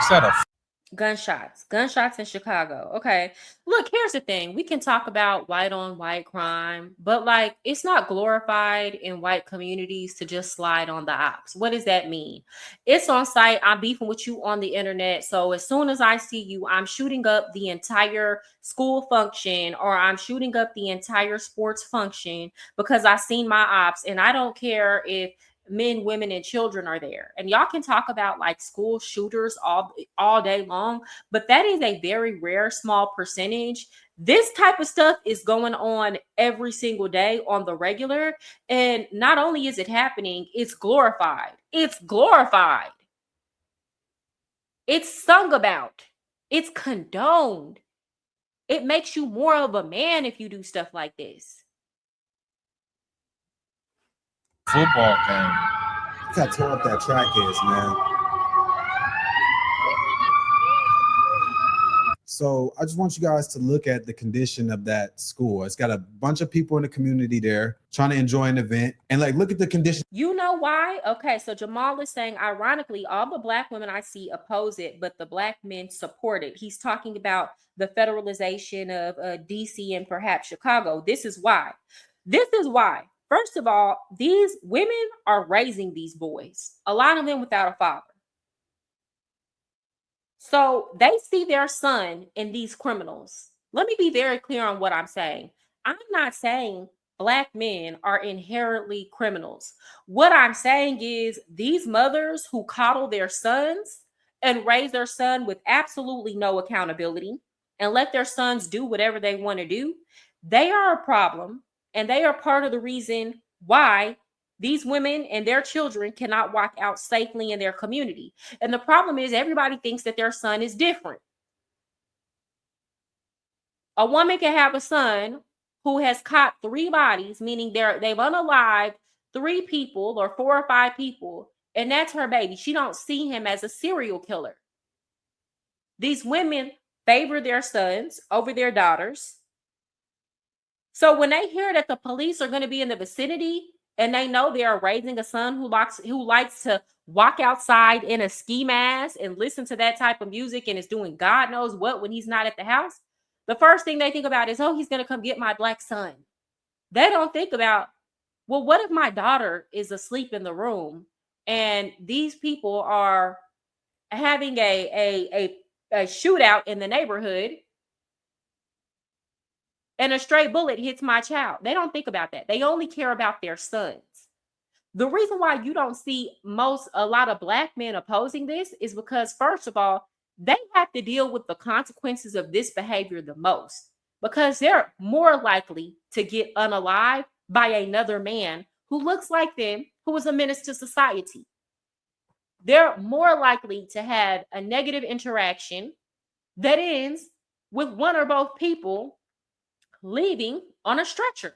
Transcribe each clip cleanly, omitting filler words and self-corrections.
said a Gunshots in Chicago. Okay. Look, here's the thing. We can talk about white on white crime, but like it's not glorified in white communities to just slide on the ops. What does that mean? It's on site. I'm beefing with you on the internet. So as soon as I see you, I'm shooting up the entire school function or I'm shooting up the entire sports function because I seen my ops, and I don't care if men, women, and children are there. And y'all can talk about like school shooters all day long, but that is a very rare small percentage. This type of stuff is going on every single day on the regular. And not only is it happening, it's glorified. It's glorified. It's sung about. It's condoned. It makes you more of a man if you do stuff like this. football game. Look how tore up that track is, man. So I just want you guys to look at the condition of that school. It's got a bunch of people in the community there trying to enjoy an event. And like, look at the condition. You know why? Okay, so Jamal is saying, ironically, all the black women I see oppose it, but the black men support it. He's talking about the federalization of DC and perhaps Chicago. This is why. This is why. First of all, these women are raising these boys, a lot of them without a father. So they see their son in these criminals. Let me be very clear on what I'm saying. I'm not saying black men are inherently criminals. What I'm saying is these mothers who coddle their sons and raise their son with absolutely no accountability and let their sons do whatever they want to do, they are a problem, and they are part of the reason why these women and their children cannot walk out safely in their community. And the problem is everybody thinks that their son is different. A woman can have a son who has caught 3 bodies, meaning they've unalived 3 people or 4 or 5 people, and that's her baby. She don't see him as a serial killer. These women favor their sons over their daughters. So when they hear that the police are going to be in the vicinity and they know they are raising a son who likes to walk outside in a ski mask and listen to that type of music and is doing God knows what when he's not at the house, the first thing they think about is, oh, he's going to come get my black son. They don't think about, well, what if my daughter is asleep in the room and these people are having a shootout in the neighborhood and a stray bullet hits my child? They don't think about that. They only care about their sons. The reason why you don't see a lot of black men opposing this is because, first of all, they have to deal with the consequences of this behavior the most, because they're more likely to get unalived by another man who looks like them, who is a menace to society. They're more likely to have a negative interaction that ends with one or both people leaving on a stretcher.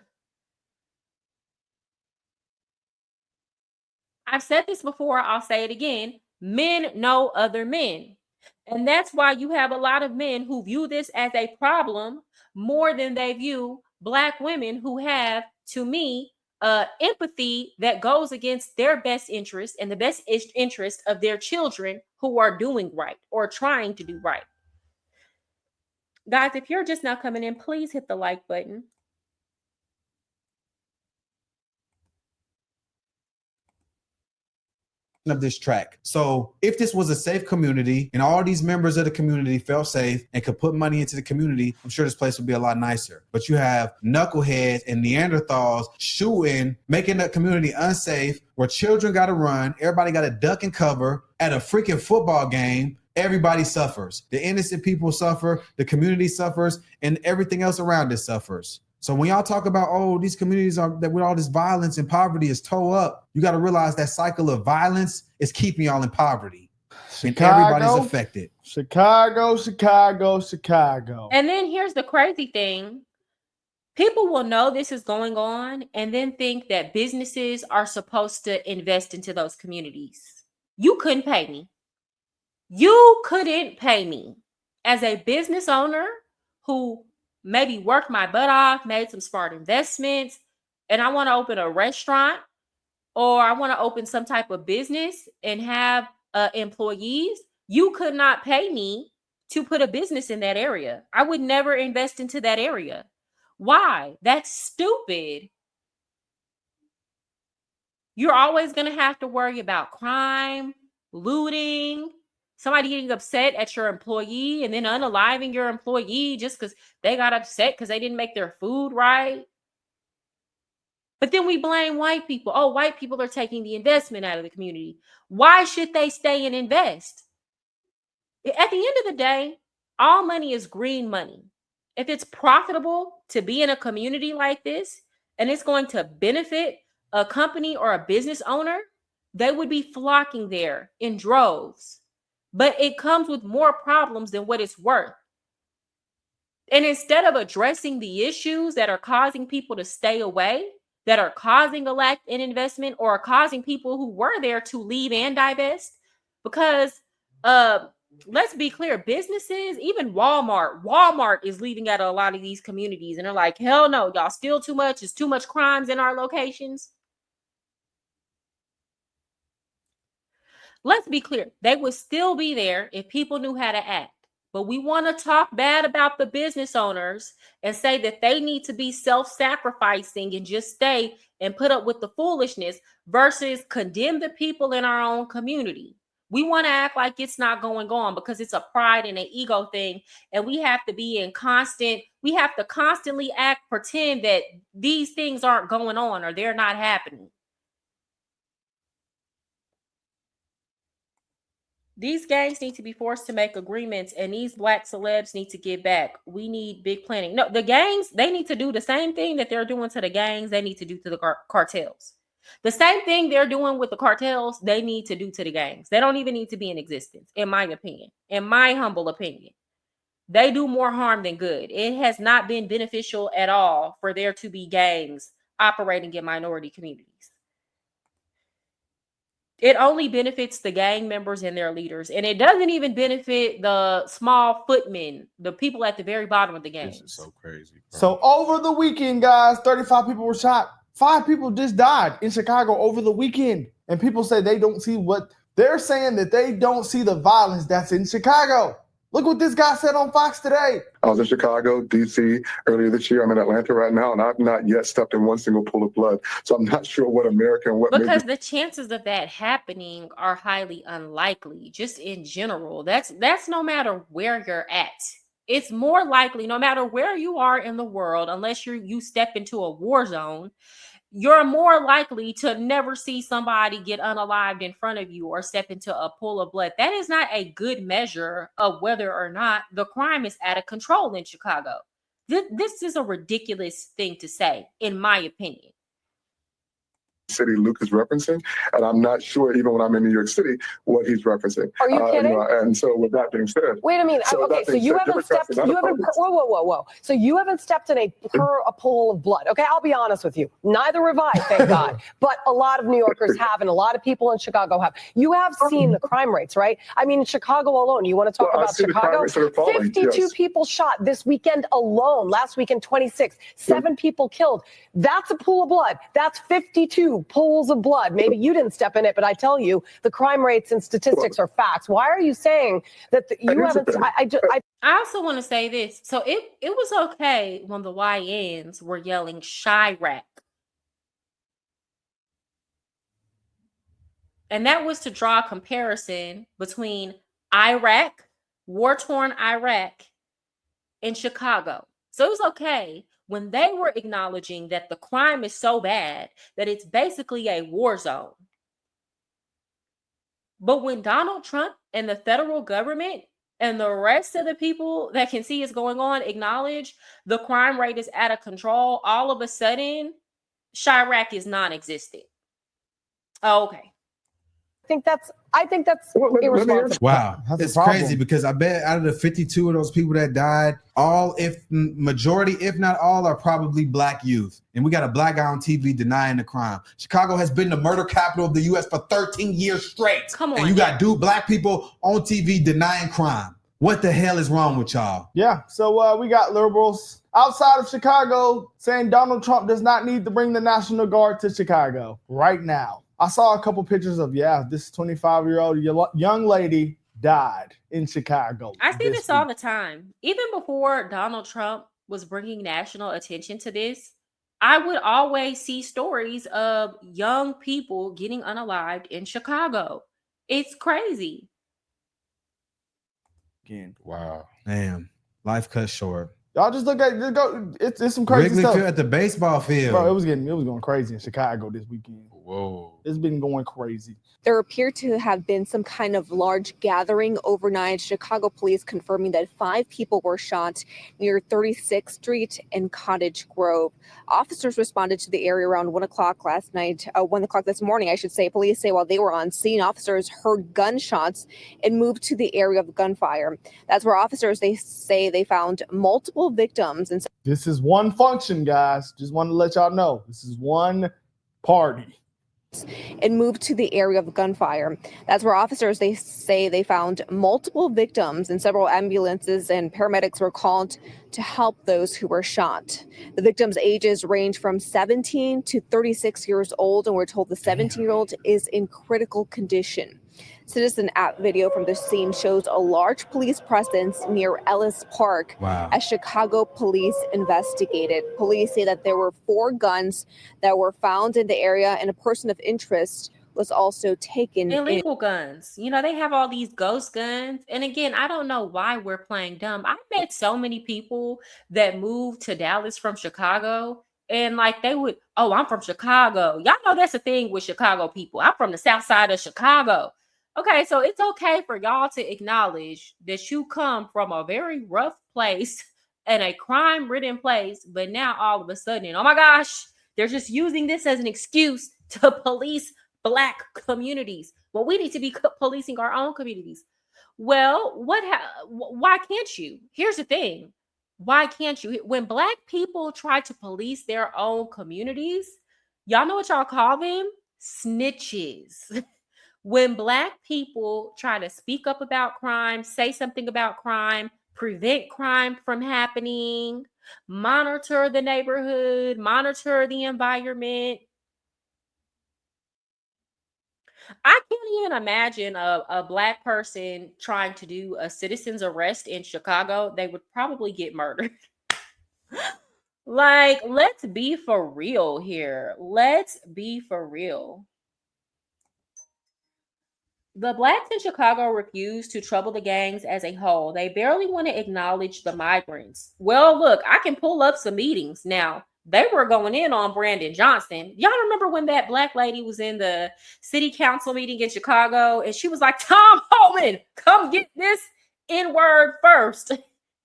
I've said this before, I'll say it again. Men know other men. And that's why you have a lot of men who view this as a problem more than they view black women who have, to me, empathy that goes against their best interest and the best interest of their children who are doing right or trying to do right. Guys, if you're just now coming in, please hit the like button. Of this track. So if this was a safe community and all these members of the community felt safe and could put money into the community, I'm sure this place would be a lot nicer. But you have knuckleheads and Neanderthals shooting, making the community unsafe, where children got to run, everybody got to duck and cover at a freaking football game. Everybody suffers. The innocent people suffer, the community suffers, and everything else around it suffers. So when y'all talk about, oh, these communities are that with all this violence and poverty is toe up, you got to realize that cycle of violence is keeping y'all in poverty. Chicago, and everybody's affected. Chicago. And then here's the crazy thing. People will know this is going on and then think that businesses are supposed to invest into those communities. You couldn't pay me. You couldn't pay me as a business owner who maybe worked my butt off, made some smart investments, and I want to open a restaurant or I want to open some type of business and have employees. You could not pay me to put a business in that area. I would never invest into that area. Why? That's stupid. You're always going to have to worry about crime, looting, somebody getting upset at your employee and then unaliving your employee just because they got upset because they didn't make their food right. But then we blame white people. Oh, white people are taking the investment out of the community. Why should they stay and invest? At the end of the day, all money is green money. If it's profitable to be in a community like this and it's going to benefit a company or a business owner, they would be flocking there in droves. But it comes with more problems than what it's worth. And instead of addressing the issues that are causing people to stay away, that are causing a lack in investment or are causing people who were there to leave and divest, because let's be clear, businesses, even Walmart is leaving out of a lot of these communities and they're like, hell no, y'all steal too much. It's too much crimes in our locations. Let's be clear, they would still be there if people knew how to act. But we want to talk bad about the business owners and say that they need to be self-sacrificing and just stay and put up with the foolishness versus condemn the people in our own community. We want to act like it's not going on because it's a pride and an ego thing. And we have to be we have to constantly pretend that these things aren't going on or they're not happening. These gangs need to be forced to make agreements, and these black celebs need to get back. We need big planning. No, the gangs, they need to do the same thing that they're doing to the gangs, they need to do to the cartels. The same thing they're doing with the cartels, they need to do to the gangs. They don't even need to be in existence, in my opinion, in my humble opinion. They do more harm than good. It has not been beneficial at all for there to be gangs operating in minority communities. It only benefits the gang members and their leaders. And it doesn't even benefit the small footmen, the people at the very bottom of the gang. This is so crazy, bro. So over the weekend, guys, 35 people were shot. 5 people just died in Chicago over the weekend. And people say they don't see they're saying that they don't see the violence that's in Chicago. Look what this guy said on Fox today. I was in Chicago, D.C. earlier this year. I'm in Atlanta right now, and I've not yet stepped in one single pool of blood. So I'm not sure what America and what... Because the chances of that happening are highly unlikely, just in general. That's no matter where you're at. It's more likely, no matter where you are in the world, unless you step into a war zone, you're more likely to never see somebody get unalived in front of you or step into a pool of blood. That is not a good measure of whether or not the crime is out of control in Chicago. This is a ridiculous thing to say, in my opinion. City Luke is referencing, and I'm not sure even when I'm in New York City what he's referencing. Are you kidding? And so with that being said, wait a minute. Okay, so you haven't stepped. Whoa. So you haven't stepped in a pool of blood. Okay, I'll be honest with you. Neither have I, thank God. But a lot of New Yorkers have, and a lot of people in Chicago have. You have seen the crime rates, right? I mean, in Chicago alone. You want to talk about Chicago? 52 people shot this weekend alone. Last weekend, 26. 7 people killed. That's a pool of blood. That's 52 pools of blood. Maybe you didn't step in it, but I tell you, the crime rates and statistics are facts. Why are you saying that you haven't? I also want to say this. So it was okay when the YNs were yelling Chirac. And that was to draw a comparison between Iraq, war-torn Iraq, and Chicago. So it was okay when they were acknowledging that the crime is so bad that it's basically a war zone. But when Donald Trump and the federal government and the rest of the people that can see it's going on acknowledge the crime rate is out of control, all of a sudden, Chirac is non-existent. Oh, okay. I think that's irresponsible. Wow, it's crazy because I bet out of the 52 of those people that died, majority, if not all, are probably black youth. And we got a black guy on TV denying the crime. Chicago has been the murder capital of the U.S. for 13 years straight. Come on, and you got black people on TV denying crime. What the hell is wrong with y'all? Yeah, so we got liberals outside of Chicago saying Donald Trump does not need to bring the National Guard to Chicago right now. I saw a couple pictures of, this 25-year-old young lady died in Chicago. I see this week. all the time. Even before Donald Trump was bringing national attention to this, I would always see stories of young people getting unalived in Chicago. It's crazy. Again. Wow. Damn, life cut short. Y'all just look at it's some crazy Wrigley stuff. Field at the baseball field. Bro, it was going crazy in Chicago this weekend. Whoa. It's been going crazy. There appear to have been some kind of large gathering overnight. Chicago police confirming that 5 people were shot near 36th Street and Cottage Grove. Officers responded to the area around 1 o'clock last night, 1 o'clock this morning, I should say. Police say while they were on scene, officers heard gunshots and moved to the area of gunfire. That's where officers, they say they found multiple victims. And This is one function, guys. Just want to let y'all know. This is one party. and moved to the area of gunfire. That's where officers, they say they found multiple victims, and several ambulances and paramedics were called to help those who were shot. The victims' ages range from 17 to 36 years old, and we're told the 17-year-old is in critical condition. Citizen app video from the scene shows a large police presence near Ellis Park as Chicago police investigated. Police say that there were 4 guns that were found in the area, and a person of interest was also taken. Illegal guns. You know, they have all these ghost guns. And again, I don't know why we're playing dumb. I met so many people that moved to Dallas from Chicago. And like they would, oh, I'm from Chicago. Y'all know that's a thing with Chicago people. I'm from the south side of Chicago. Okay, so it's okay for y'all to acknowledge that you come from a very rough place and a crime-ridden place, but now all of a sudden, oh my gosh, they're just using this as an excuse to police Black communities. Well, we need to be policing our own communities. Well, why can't you? Here's the thing. Why can't you? When Black people try to police their own communities, y'all know what y'all call them? Snitches. When Black people try to speak up about crime, say something about crime, prevent crime from happening, monitor the neighborhood, monitor the environment. I can't even imagine a Black person trying to do a citizen's arrest in Chicago. They would probably get murdered. Like, let's be for real here. Let's be for real. The Blacks in Chicago refuse to trouble the gangs as a whole. They barely want to acknowledge the migrants. Well, look, I can pull up some meetings now. They were going in on Brandon Johnson. Y'all remember when that Black lady was in the city council meeting in Chicago and she was like, Tom Homan, come get this N-word first.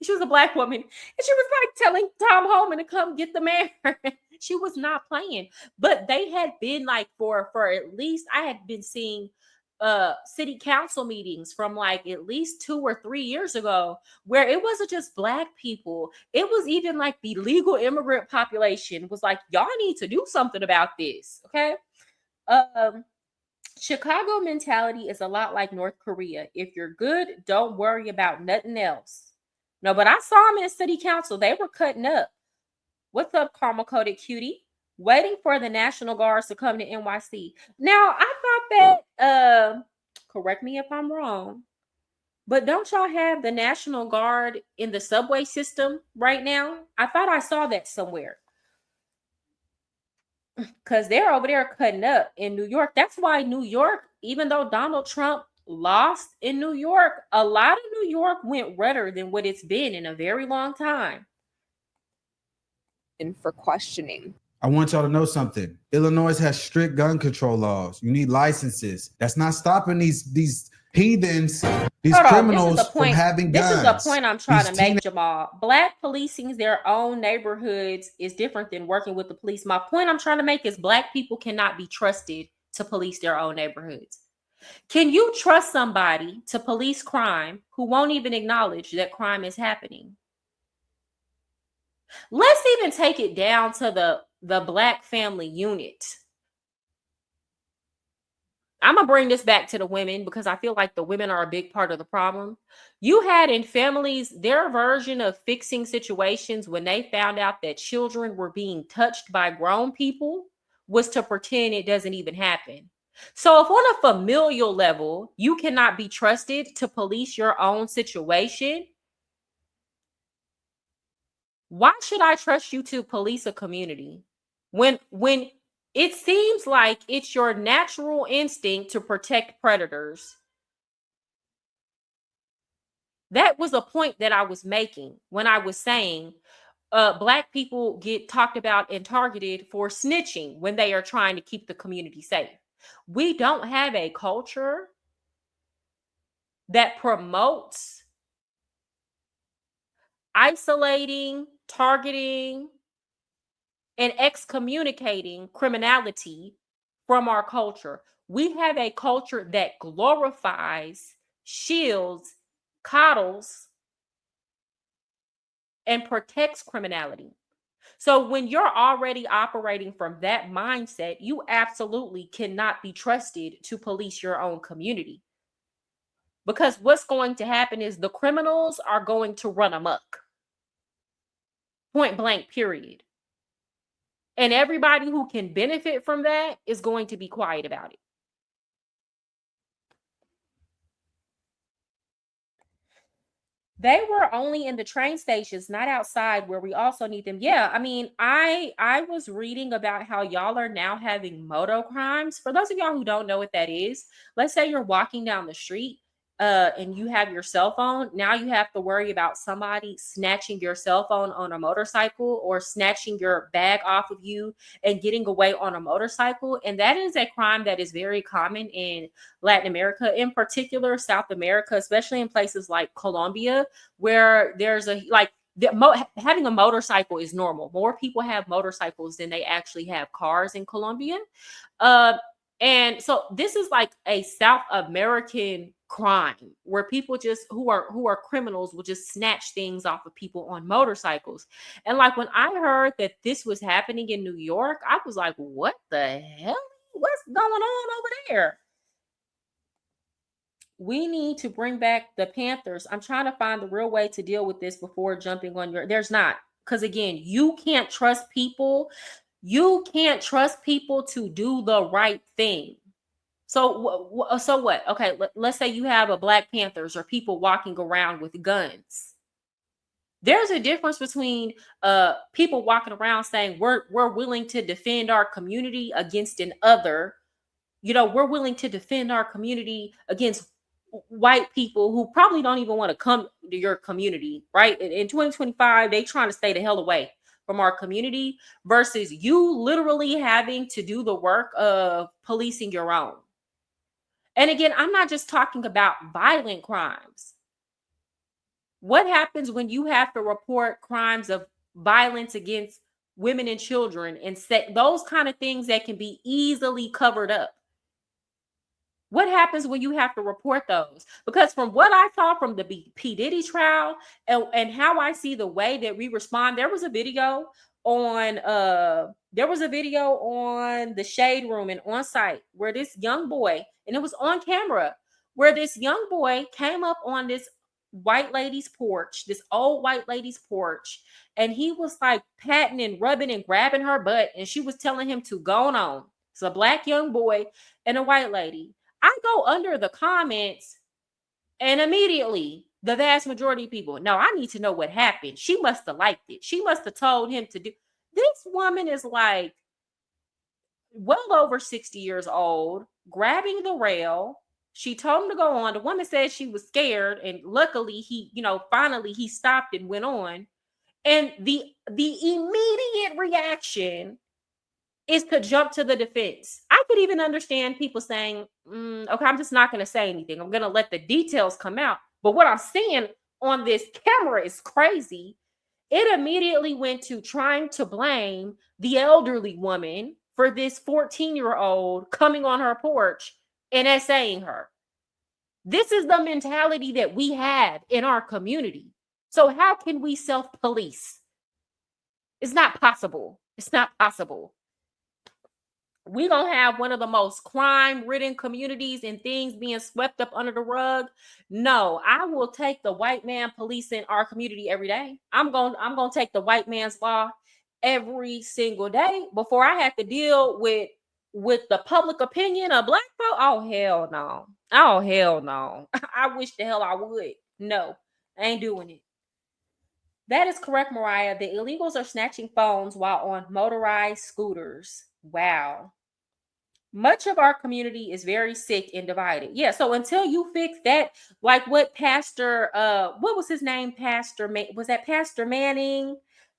She was a Black woman and she was like telling Tom Homan to come get the mayor. She was not playing. But they had been like for at least, I had been seeing city council meetings from like at least 2 or 3 years ago where it wasn't just Black people. It was even like the legal immigrant population was like, y'all need to do something about this. Okay. Chicago mentality is a lot like North Korea. If you're good, don't worry about nothing else. No, but I saw them in city council. They were cutting up. What's up, caramel coated cutie? Waiting for the National Guards to come to NYC. Now, I thought that, correct me if I'm wrong, but don't y'all have the National Guard in the subway system right now? I thought I saw that somewhere. Because they're over there cutting up in New York. That's why New York, even though Donald Trump lost in New York, a lot of New York went redder than what it's been in a very long time. And for questioning. I want y'all to know something. Illinois has strict gun control laws. You need licenses. That's not stopping these heathens, these criminals from having guns. This is the point I'm trying to make, Jamal. Black policing their own neighborhoods is different than working with the police. My point I'm trying to make is Black people cannot be trusted to police their own neighborhoods. Can you trust somebody to police crime who won't even acknowledge that crime is happening? Let's even take it down to the Black family unit. I'm going to bring this back to the women because I feel like the women are a big part of the problem. You had in families their version of fixing situations when they found out that children were being touched by grown people was to pretend it doesn't even happen. So if on a familial level, you cannot be trusted to police your own situation, why should I trust you to police a community when it seems like it's your natural instinct to protect predators? That was a point that I was making when I was saying Black people get talked about and targeted for snitching when they are trying to keep the community safe. We don't have a culture that promotes isolating, targeting, and excommunicating criminality from our culture. We have a culture that glorifies, shields, coddles, and protects criminality. So when you're already operating from that mindset, you absolutely cannot be trusted to police your own community. Because what's going to happen is the criminals are going to run amok. Point blank, period. And everybody who can benefit from that is going to be quiet about it. They were only in the train stations, not outside where we also need them. Yeah, I mean, I was reading about how y'all are now having moto crimes. For those of y'all who don't know what that is, let's say you're walking down the street and you have your cell phone. Now you have to worry about somebody snatching your cell phone on a motorcycle or snatching your bag off of you and getting away on a motorcycle. And that is a crime that is very common in Latin America, in particular, South America, especially in places like Colombia, where there's having a motorcycle is normal. More people have motorcycles than they actually have cars in Colombia. And so this is like a South American crime where people just who are criminals will just snatch things off of people on motorcycles. And like when I heard that this was happening in New York, I was like, what the hell? What's going on over there? We need to bring back the Panthers. I'm trying to find the real way to deal with this before jumping on there's not. Because again, you can't trust people. You can't trust people to do the right thing. So what? Okay, let's say you have a Black Panthers or people walking around with guns. There's a difference between people walking around saying we're willing to defend our community against an other. You know, we're willing to defend our community against white people who probably don't even want to come to your community, right? In 2025, they trying to stay the hell away from our community versus you literally having to do the work of policing your own. And again, I'm not just talking about violent crimes. What happens when you have to report crimes of violence against women and children and those kind of things that can be easily covered up? What happens when you have to report those? Because from what I saw from the P. Diddy trial and how I see the way that we respond, there was a video on the Shade Room and On Site where this young boy, and it was on camera, where this young boy came up on this white lady's porch, this old white lady's porch, and he was like patting and rubbing and grabbing her butt, and she was telling him to go on. It's a Black young boy and a white lady. I go under the comments and immediately the vast majority of people, no, I need to know what happened. She must have liked it. She must have told him to do. This woman is like well over 60 years old, grabbing the rail. She told him to go on. The woman said she was scared, and luckily finally he stopped and went on. And the immediate reaction is to jump to the defense. I could even understand people saying, okay, I'm just not going to say anything. I'm going to let the details come out. But what I'm seeing on this camera is crazy. It immediately went to trying to blame the elderly woman for this 14-year-old coming on her porch and essaying her. This is the mentality that we have in our community. So how can we self-police? It's not possible. It's not possible. We're going to have one of the most crime-ridden communities and things being swept up under the rug. No, I will take the white man policing our community every day. I'm going to take the white man's law every single day before I have to deal with with the public opinion of black folk, oh hell no. Oh hell no. I wish the hell I would. No, I ain't doing it. That is correct, Mariah. The illegals are snatching phones while on motorized scooters. Wow. Much of our community is very sick and divided. Yeah, so until you fix that, like what Pastor, what was his name? Was that Pastor Manning?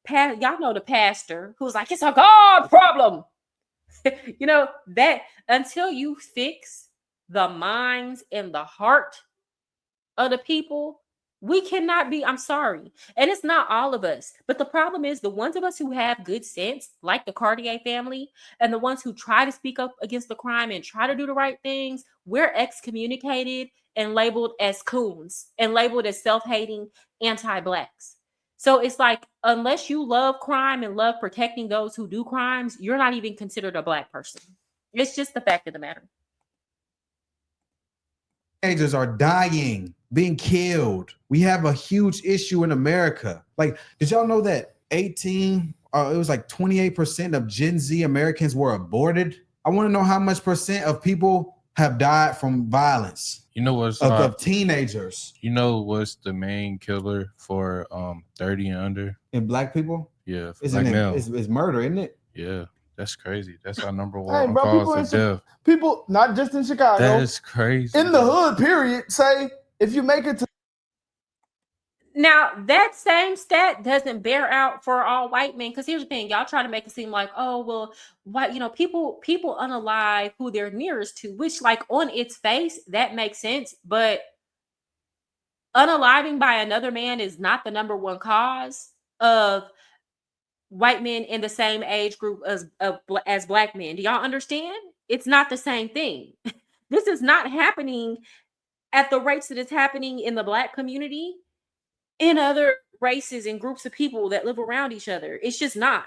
Y'all know the pastor who was like, it's a God problem. You know, that until you fix the minds and the heart of the people, we cannot be, I'm sorry. And it's not all of us. But the problem is the ones of us who have good sense, like the Cartier family, and the ones who try to speak up against the crime and try to do the right things, we're excommunicated and labeled as coons and labeled as self-hating anti-blacks. So it's like, unless you love crime and love protecting those who do crimes, you're not even considered a black person. It's just the fact of the matter. Teenagers are dying, being killed. We have a huge issue in America. Like, did y'all know that it was like 28% of Gen Z Americans were aborted? I want to know how much percent of people have died from violence. You know what's of teenagers? You know what's the main killer for 30 and under? In black people? Yeah, Isn't it? It's murder, isn't it? Yeah. That's crazy. That's our number one Hey, bro, cause of death. People, not just in Chicago. That is crazy. In the hood, period. Say, if you make it to. Now, that same stat doesn't bear out for all white men. Because here's the thing. Y'all try to make it seem like, oh, well, what, you know, people unalive who they're nearest to, which, like, on its face, that makes sense. But unaliving by another man is not the number one cause of white men in the same age group as black men. Do y'all understand? It's not the same thing. This is not happening at the rates that it's happening in the black community, in other races and groups of people that live around each other. It's just not.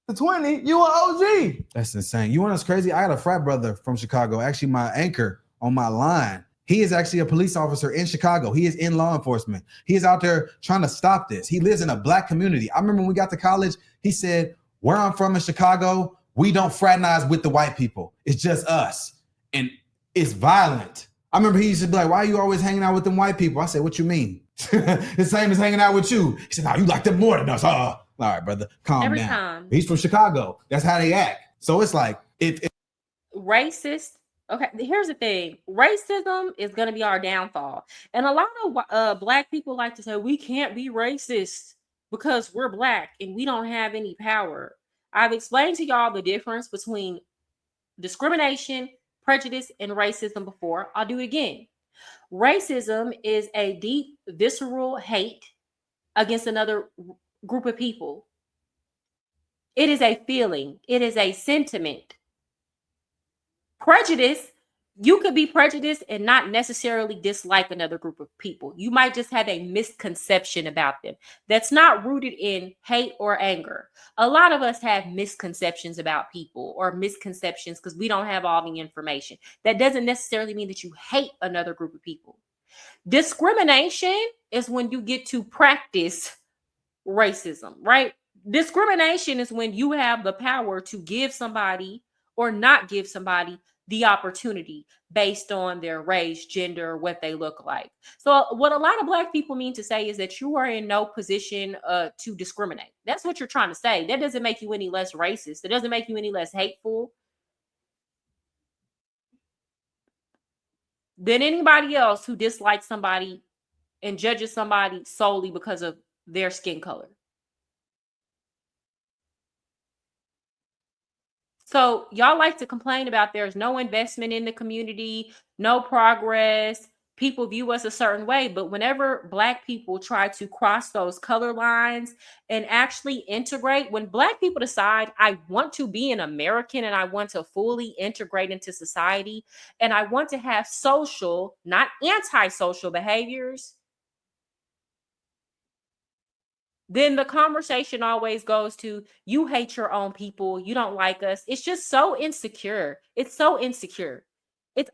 The 20, you an OG. That's insane. You know what's crazy? I got a frat brother from Chicago, actually my anchor on my line. He is actually a police officer in Chicago. He is in law enforcement. He is out there trying to stop this. He lives in a black community. I remember when we got to college, he said, where I'm from in Chicago, we don't fraternize with the white people. It's just us. And it's violent. I remember he used to be like, why are you always hanging out with them white people? I said, what you mean? The same as hanging out with you. He said, no, you like them more than us. All right, brother, calm Every down. time. He's from Chicago. That's how they act. So it's like, Racist. Okay, here's the thing. Racism is going to be our downfall. And a lot of black people like to say, we can't be racist because we're black and we don't have any power. I've explained to y'all the difference between discrimination, prejudice, and racism before. I'll do it again. Racism is a deep, visceral hate against another group of people. It is a feeling. It is a sentiment. Prejudice, you could be prejudiced and not necessarily dislike another group of people. You might just have a misconception about them that's not rooted in hate or anger. A lot of us have misconceptions about people or misconceptions because we don't have all the information. That doesn't necessarily mean that you hate another group of people. Discrimination is when you get to practice racism, right? Discrimination is when you have the power to give somebody or not give somebody the opportunity based on their race, gender, what they look like. So what a lot of black people mean to say is that you are in no position to discriminate. That's what you're trying to say. That doesn't make you any less racist. It doesn't make you any less hateful than anybody else who dislikes somebody and judges somebody solely because of their skin color. So y'all like to complain about there's no investment in the community, no progress, people view us a certain way. But whenever black people try to cross those color lines and actually integrate, when black people decide, I want to be an American and I want to fully integrate into society and I want to have social, not antisocial behaviors, then the conversation always goes to, you hate your own people, you don't like us. It's just so insecure. It's so insecure. It's